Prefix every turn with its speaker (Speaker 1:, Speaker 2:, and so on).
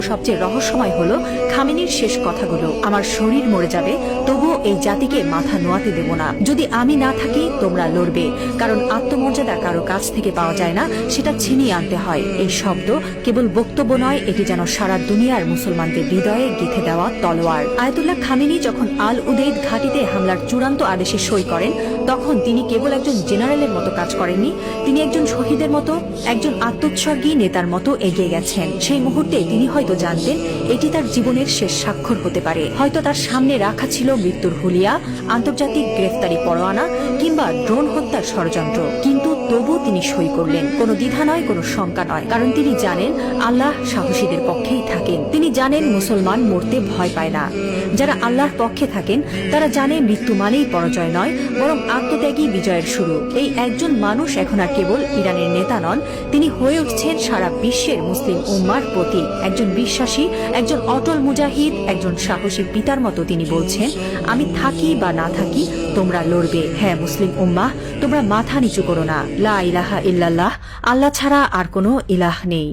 Speaker 1: সবচেয়ে রহস্যময় হলো খামেনির শেষ কথাগুলো। আমার শরীর মরে যাবে, তবুও এই জাতিকে মাথা নোয়াতে দেব না। যদি আমি না থাকি তোমরা লড়বে, কারণ আত্মমর্যাদা কারো কাছ থেকে পাওয়া যায় না, সেটা ছিনিয়ে আনতে হয়। এই শব্দ কেবল বক্তব্য নয়, এটি যেন সারা দুনিয়ার মুসলমানদের হৃদয়ে গেঁথে দেওয়া তলোয়ার। আয়াতুল্লাহ খামেনি যখন আল উদেইদ ঘাঁটিতে হামলার চূড়ান্ত আদেশে সই করেন, তখন তিনি কেবল একজন জেনারেলের মতো কাজ করেননি, তিনি একজন শহীদের মতো, একজন আত্মোৎসর্গী নেতার মতো এগিয়ে গেছেন। সেই মুহূর্তে তিনি হয়তো জানতেন এটি তার জীবনের শেষ স্বাক্ষর হতে পারে। হয়তো তার সামনে রাখা ছিল মৃত্যুর হুলিয়া, আন্তর্জাতিক গ্রেফতারি পরোয়ানা কিংবা ড্রোন হত্যার ষড়যন্ত্র, কিন্তু তবু তিনি সই করলেন। কোনো দ্বিধা নয়, কোনো শঙ্কা নয়, কারণ তিনি জানেন আল্লাহ সাহসীদের পক্ষেই থাকেন। তিনি জানেন মুসলমান মরতে ভয় পায় না। যারা আল্লাহর পক্ষে থাকেন তারা জানে মৃত্যু মানেই পরাজয় নয়, বরং আত্মত্যাগী বিজয়ের শুরু। এই একজন মানুষ এখন আর কেবল ইরানের নেতা নন, তিনি হয়ে উঠছেন সারা বিশ্বের মুসলিম উম্মার প্রতীক। একজন বিশ্বাসী, একজন অটল মুজাহিদ, একজন সাহসী পিতার মতো তিনি বলছেন, আমি থাকি বা না থাকি তোমরা লড়বে। হ্যাঁ মুসলিম উম্মাহ, তোমরা মাথা নিচু করো না। লা ইলাহা ইল্লাল্লাহ, আল্লাহ ছাড়া আর কোনো ইলাহ নেই।